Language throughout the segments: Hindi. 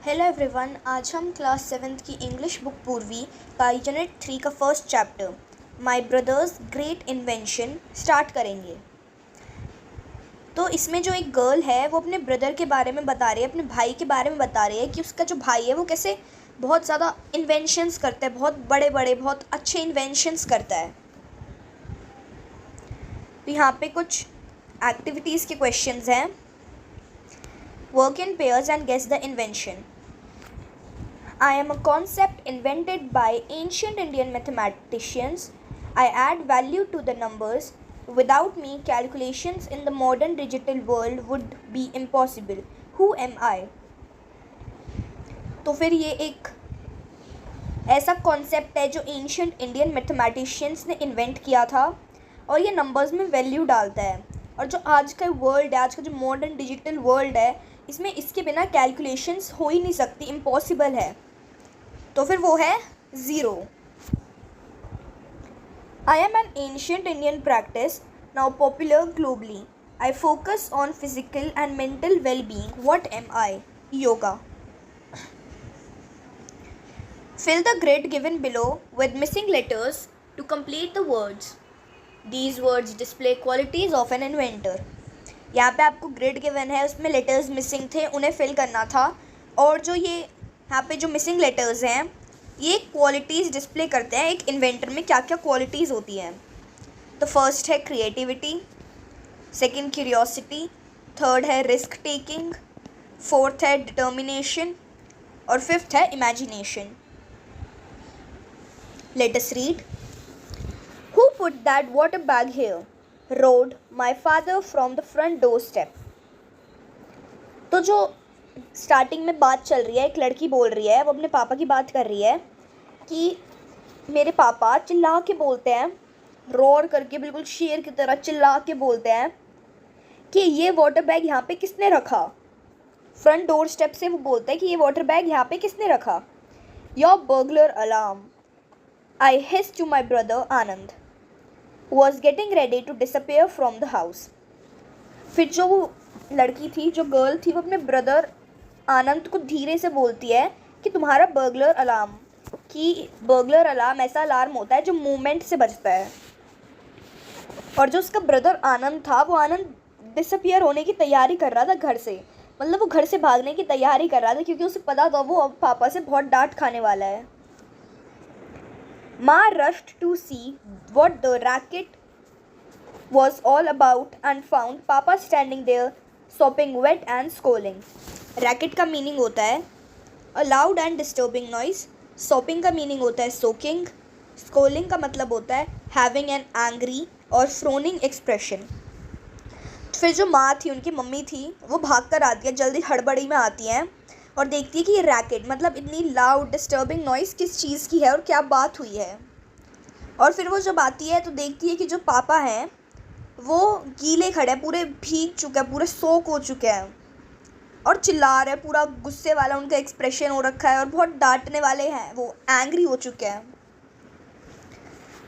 हेलो एवरीवन, आज हम क्लास 7th की इंग्लिश बुक पूर्वी का यूनिट 3 का first chapter my brothers great invention start करेंगे। तो इसमें जो एक गर्ल है वो अपने ब्रदर के बारे में बता रही है, अपने भाई के बारे में बता रही है कि उसका जो भाई है वो कैसे बहुत ज़्यादा इन्वेंशंस करता है, बहुत बड़े बड़े बहुत अच्छे इन्वेंशंस करता है। तो यहाँ पे कुछ एक्टिविटीज़ के क्वेश्चंस हैं। Work in pairs and guess the invention. I am a concept invented by ancient Indian mathematicians. I add value to the numbers. Without me, calculations in the modern digital world would be impossible. Who am I? तो फिर ये एक ऐसा कॉन्सेप्ट है जो एंशियंट इंडियन मैथमेटिशियंस ने इन्वेंट किया था और ये नंबर्स में वैल्यू डालता है। और जो आज का वर्ल्ड है, आज का जो मॉडर्न डिजिटल वर्ल्ड है, इसमें इसके बिना कैलकुलेशंस हो ही नहीं सकती, इम्पॉसिबल है। तो फिर वो है zero. I am an ancient Indian practice now popular globally. I focus on physical and mental well being. What am I? Yoga. Fill the grid given below with missing letters to complete the words. These words display qualities of an inventor. यहाँ पे आपको ग्रिड गिवन है, उसमें लेटर्स मिसिंग थे, उन्हें फिल करना था। और जो ये यहाँ पे जो मिसिंग लेटर्स हैं ये क्वालिटीज़ डिस्प्ले करते हैं एक इन्वेंटर में क्या क्या क्वालिटीज़ होती हैं। तो फर्स्ट है क्रिएटिविटी, सेकंड क्यूरियोसिटी, थर्ड है रिस्क टेकिंग, फोर्थ है डिटर्मिनेशन और फिफ्थ है imagination. Let us read. Who put that water bag here? Road my father from the front door step. तो जो स्टार्टिंग में बात चल रही है, एक लड़की बोल रही है, वो अपने पापा की बात कर रही है कि मेरे पापा चिल्ला के बोलते हैं, रोर करके बिल्कुल शेर की तरह चिल्ला के बोलते हैं कि ये वाटर बैग यहाँ पे किसने रखा। फ्रंट डोर स्टेप से वो बोलते हैं कि ये वाटर बैग यहाँ पे किसने रखा। Your burglar alarm. I hiss to my brother Anand was getting ready to disappear from the house. फिर जो वो लड़की थी, जो गर्ल थी, वो अपने ब्रदर आनंद को धीरे से बोलती है कि तुम्हारा बर्गलर अलार्म, कि बर्गलर अलार्म ऐसा अलार्म होता है जो मूवमेंट से बजता है। और जो उसका ब्रदर आनंद था, वो आनंद डिसअपियर होने की तैयारी कर रहा था घर से, मतलब वो घर से भागने की तैयारी कर रहा था क्योंकि उसे पता था वो अब पापा से बहुत डांट खाने वाला है। माँ rushed to see what the racket was all about and found Papa standing there sopping wet and scolding. Racket का मीनिंग होता है a loud and disturbing noise, sopping का मीनिंग होता है soaking, scolding का मतलब होता है having an angry और frowning expression. फिर जो माँ थी, उनकी मम्मी थी, वो भाग कर आती है, जल्दी हड़बड़ी में आती हैं और देखती है कि ये रैकेट मतलब इतनी लाउड डिस्टर्बिंग नॉइज़ किस चीज़ की है और क्या बात हुई है। और फिर वो जब आती है तो देखती है कि जो पापा हैं वो गीले खड़े हैं, पूरे भीग चुके हैं, पूरे सोक हो चुके हैं और चिल्ला रहे हैं, पूरा गुस्से वाला उनका एक्सप्रेशन हो रखा है और बहुत डांटने वाले हैं, वो एंग्री हो चुके हैं।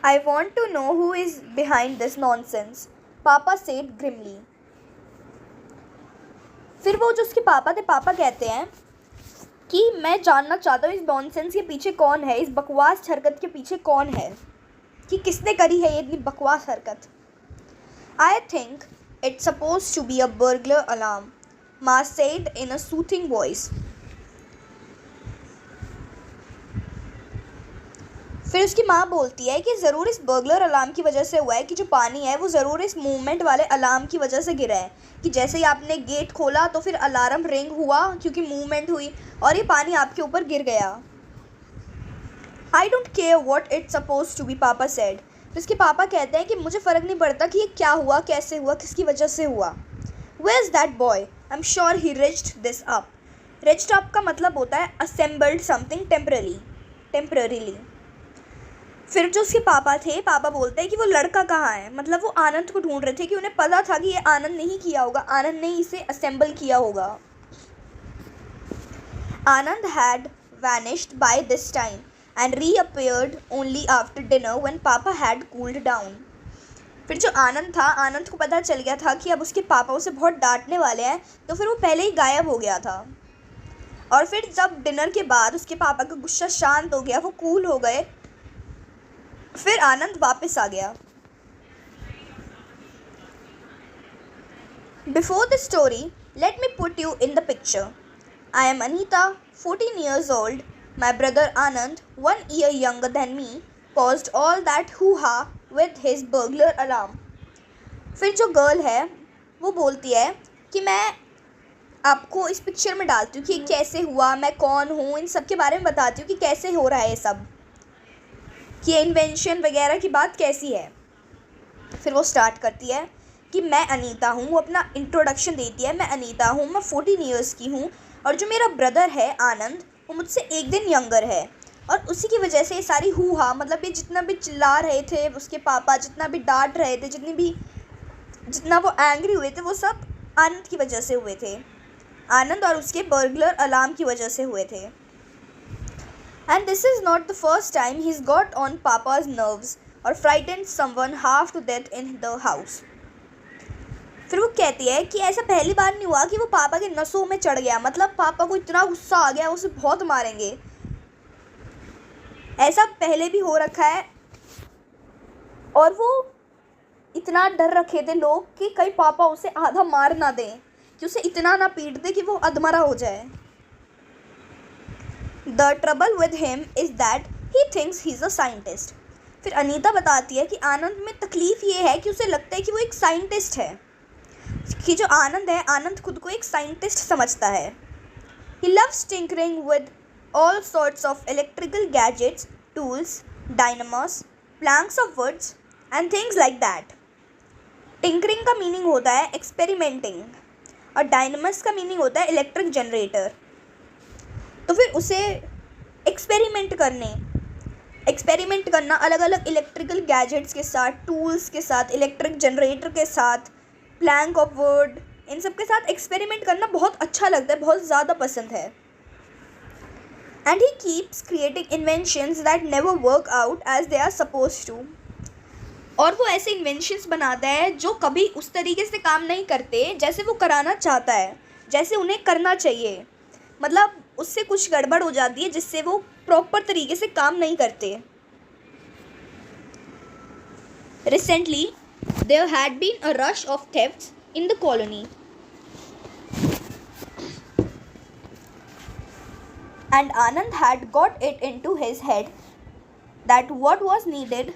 I want to know who is behind this nonsense, papa said grimly. फिर वो जो उसके पापा थे, पापा कहते हैं कि मैं जानना चाहता हूँ इस नॉनसेंस के पीछे कौन है, इस बकवास हरकत के पीछे कौन है, कि किसने करी है ये इतनी बकवास हरकत। I think it's supposed to be a burglar alarm, Ma said in a soothing voice. फिर उसकी माँ बोलती है कि ज़रूर इस बर्गलर अलार्म की वजह से हुआ है, कि जो पानी है वो ज़रूर इस मूवमेंट वाले अलार्म की वजह से गिरा है, कि जैसे ही आपने गेट खोला तो फिर अलार्म रिंग हुआ क्योंकि मूवमेंट हुई और ये पानी आपके ऊपर गिर गया। I don't care what it's supposed to be, पापा said. तो इसके पापा कहते हैं कि मुझे फ़र्क नहीं पड़ता कि ये क्या हुआ, कैसे हुआ, किसकी वजह से हुआ। Where is that boy? I'm sure he rigged this up. Rigged up का मतलब होता है assembled something temporarily. फिर जो उसके पापा थे, पापा बोलते हैं कि वो लड़का कहाँ है, मतलब वो आनंद को ढूंढ रहे थे, कि उन्हें पता था कि ये आनंद नहीं किया होगा, आनंद ने इसे असेंबल किया होगा। आनंद had vanished by this time and reappeared only after dinner when Papa had cooled down. फिर जो आनंद था, आनंद को पता चल गया था कि अब उसके पापा उसे बहुत डांटने वाले हैं, तो फिर वो पहले ही गायब हो गया था। और फिर जब डिनर के बाद उसके पापा का गुस्सा शांत हो गया, वो कूल हो गए, फिर आनंद वापस आ गया। Before the story, let me put you in the picture. I am Anita, 14 years old. My brother Anand, 1 year younger than me, caused all that hoo-ha with his burglar alarm. फिर जो गर्ल है वो बोलती है कि मैं आपको इस पिक्चर में डालती हूँ कि कैसे हुआ, मैं कौन हूँ, इन सब के बारे में बताती हूँ कि कैसे हो रहा है ये सब, कि इन्वेंशन वगैरह की बात कैसी है। फिर वो स्टार्ट करती है कि मैं अनीता हूँ, वो अपना इंट्रोडक्शन देती है, मैं अनीता हूँ, मैं 14 ईयर्स की हूँ, और जो मेरा ब्रदर है आनंद, वो मुझसे एक दिन यंगर है, और उसी की वजह से ये सारी हू-हा, मतलब ये जितना भी चिल्ला रहे थे उसके पापा, जितना भी डांट रहे थे, जितना वो एंग्री हुए थे, वो सब आनंद की वजह से हुए थे, आनंद और उसके बर्गलर अलार्म की वजह से हुए थे। And this is not the first time he got on papa's nerves और frightened someone half to death in the house. फिर वो कहती है कि ऐसा पहली बार नहीं हुआ कि वो पापा के नसों में चढ़ गया, मतलब पापा को इतना गुस्सा आ गया उसे बहुत मारेंगे, ऐसा पहले भी हो रखा है। और वो इतना डर रखे थे लोग कि कहीं पापा उसे आधा मार ना दें, कि उसे इतना ना पीट दे कि वो अधमरा हो जाए। The trouble with him is that he thinks he is a scientist. फिर अनीता बताती है कि आनंद में तकलीफ़ ये है कि उसे लगता है कि वो एक साइंटिस्ट है, कि जो आनंद है, आनंद खुद को एक साइंटिस्ट समझता है। He loves tinkering with all sorts of electrical gadgets, tools, dynamos, planks of woods and things like that. Tinkering का मीनिंग होता है एक्सपेरिमेंटिंग, और डायनामस का मीनिंग होता है इलेक्ट्रिक जनरेटर। तो फिर उसे एक्सपेरिमेंट करना अलग अलग इलेक्ट्रिकल गैजेट्स के साथ, टूल्स के साथ, इलेक्ट्रिक जनरेटर के साथ, प्लैंक ऑफ वुड, इन सब के साथ एक्सपेरिमेंट करना बहुत अच्छा लगता है, बहुत ज़्यादा पसंद है। And he keeps creating inventions that never work out as they are suppose to. और वो ऐसे इन्वेंशंस बनाता है जो कभी उस तरीके से काम नहीं करते जैसे वो कराना चाहता है, जैसे उन्हें करना चाहिए, मतलब उससे कुछ गड़बड़ हो जाती है जिससे वो प्रॉपर तरीके से काम नहीं करते। Recently, there had been a rush of thefts in the colony. And Anand had got it into his head that what was needed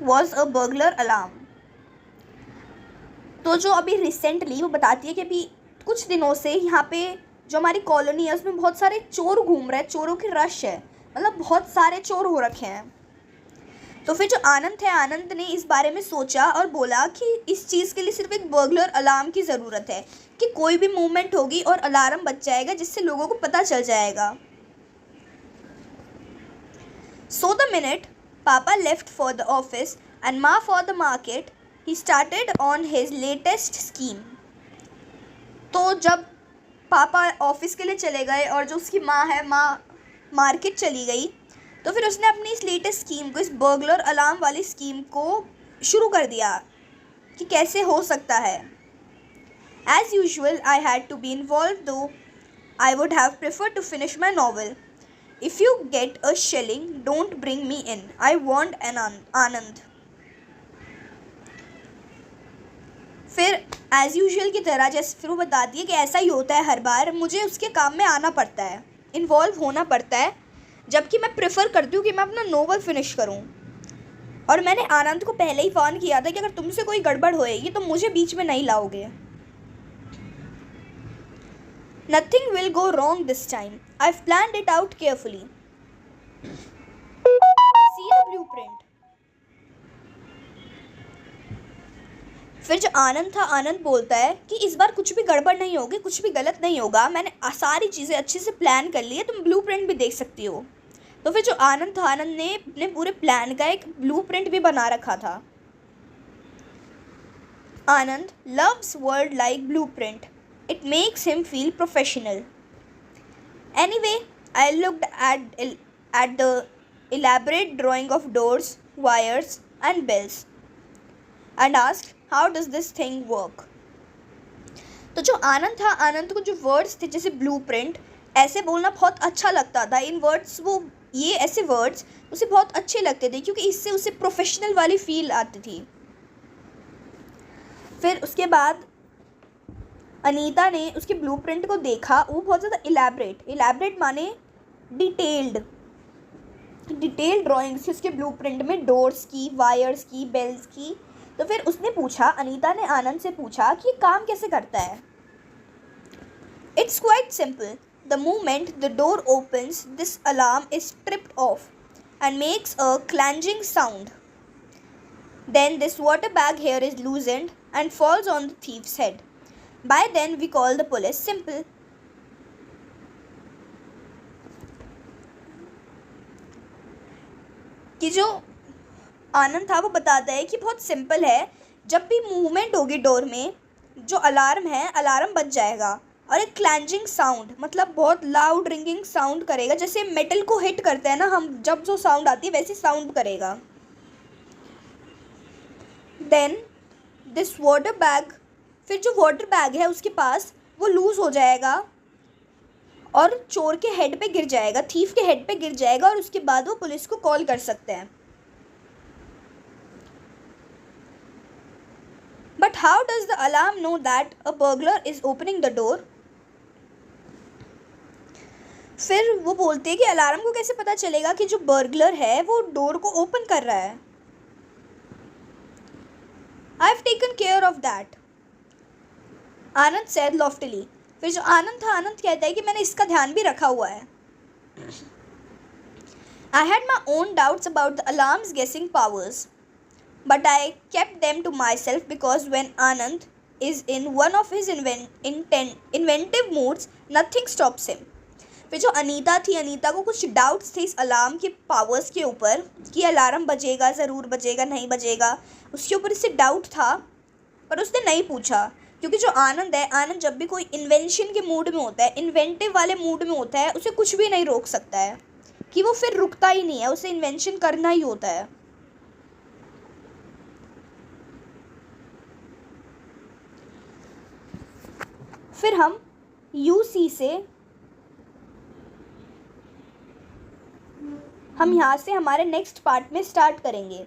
was a burglar alarm. तो जो अभी रिसेंटली वो बताती है कि अभी कुछ दिनों से यहाँ पे जो हमारी कॉलोनी है उसमें बहुत सारे चोर घूम रहे हैं, चोरों की रश है, मतलब बहुत सारे चोर हो रखे हैं। तो फिर जो आनंद है, आनंद ने इस बारे में सोचा और बोला कि इस चीज़ के लिए सिर्फ एक बर्गलर अलार्म की ज़रूरत है, कि कोई भी मूवमेंट होगी और अलार्म बज जाएगा जिससे लोगों को पता चल जाएगा। So the minute Papa left for the office and Ma for the market, he started on his latest scheme. तो जब पापा ऑफिस के लिए चले गए और जो उसकी माँ है, माँ मार्केट चली गई, तो फिर उसने अपनी इस लेटेस्ट स्कीम को, इस बर्गलर अलार्म वाली स्कीम को शुरू कर दिया कि कैसे हो सकता है। As usual, I had to be involved, though I would have preferred to finish my novel. If you get a shilling, don't bring me in. I want Anand. फिर एज़ यूजुअल की तरह जैसे फिर वो बताती है कि ऐसा ही होता है हर बार, मुझे उसके काम में आना पड़ता है, इन्वॉल्व होना पड़ता है, जबकि मैं प्रेफर करती हूँ कि मैं अपना नोवेल फिनिश करूँ। और मैंने आनंद को पहले ही वार्न किया था कि अगर तुमसे कोई गड़बड़ होएगी तो मुझे बीच में नहीं लाओगे। Nothing will go wrong this time. I've planned it out carefully. See the blueprint. फिर जो आनंद था, आनंद बोलता है कि इस बार कुछ भी गड़बड़ नहीं होगी, कुछ भी गलत नहीं होगा, मैंने सारी चीज़ें अच्छे से प्लान कर ली है, तुम ब्लूप्रिंट भी देख सकती हो। तो फिर जो आनंद था, आनंद ने अपने पूरे प्लान का एक ब्लूप्रिंट भी बना रखा था। आनंद loves word like blueprint. It makes him feel professional. Anyway, I looked at the elaborate drawing of doors, wires and bells and asked, how does this thing work? तो जो आनंद था, आनंद को जो वर्ड्स थे जैसे ब्लूप्रिंट, ऐसे बोलना बहुत अच्छा लगता था। इन वर्ड्स वो ये ऐसे वर्ड्स उसे बहुत अच्छे लगते थे क्योंकि इससे उसे प्रोफेशनल वाली फील आती थी। फिर उसके बाद अनीता ने उसके ब्लूप्रिंट को देखा। वो बहुत ज़्यादा इलेबरेट माने डिटेल्ड ड्राइंग्स थी उसके ब्लूप्रिंट में, डोर्स की, वायर्स की, बेल्स की। तो फिर उसने पूछा, अनीता ने आनंद से पूछा कि ये काम कैसे करता है। It's quite simple. The moment the door opens this alarm is tripped of and makes a clanging sound. Then this water bag here is loosened and falls on the thief's head. By then we call the police. Simple. कि जो आनंद था वो बताता है कि बहुत सिंपल है। जब भी मूवमेंट होगी डोर में, जो अलार्म है, अलार्म बज जाएगा और एक क्लैंजिंग साउंड मतलब बहुत लाउड रिंगिंग साउंड करेगा, जैसे मेटल को हिट करते हैं ना हम, जब जो साउंड आती है वैसे साउंड करेगा। देन दिस वाटर बैग, फिर जो वाटर बैग है उसके पास वो लूज़ हो जाएगा और चोर के हेड पे गिर जाएगा, थीफ के हेड पे गिर जाएगा और उसके बाद वो पुलिस को कॉल कर सकते हैं। But how does the alarm know that a burglar is opening the door? फिर वो बोलते हैं कि अलार्म को कैसे पता चलेगा कि जो बर्गलर है वो डोर को ओपन कर रहा है। I have taken care of that, Anand said loftily. फिर जो आनंद था, आनंद कहता है कि मैंने इसका ध्यान भी रखा हुआ है। I had my own doubts about the alarm's guessing powers, but I kept them to myself because when Anand is in one of his inventive moods nothing stops him. फिर जो अनीता थी, अनीता को कुछ डाउट्स थे इस अलार्म के पावर्स के ऊपर कि अलार्म बजेगा, ज़रूर बजेगा, नहीं बजेगा, उसके ऊपर इससे डाउट था, पर उसने नहीं पूछा क्योंकि जो आनंद है, आनंद जब भी कोई इन्वेंशन के मूड में होता है, इन्वेंटिव वाले मूड में होता है, उसे कुछ भी नहीं रोक सकता है, कि वो फिर रुकता ही नहीं है, उसे इन्वेंशन करना ही होता है। फिर हम यूसी से हम यहाँ से हमारे नेक्स्ट पार्ट में स्टार्ट करेंगे।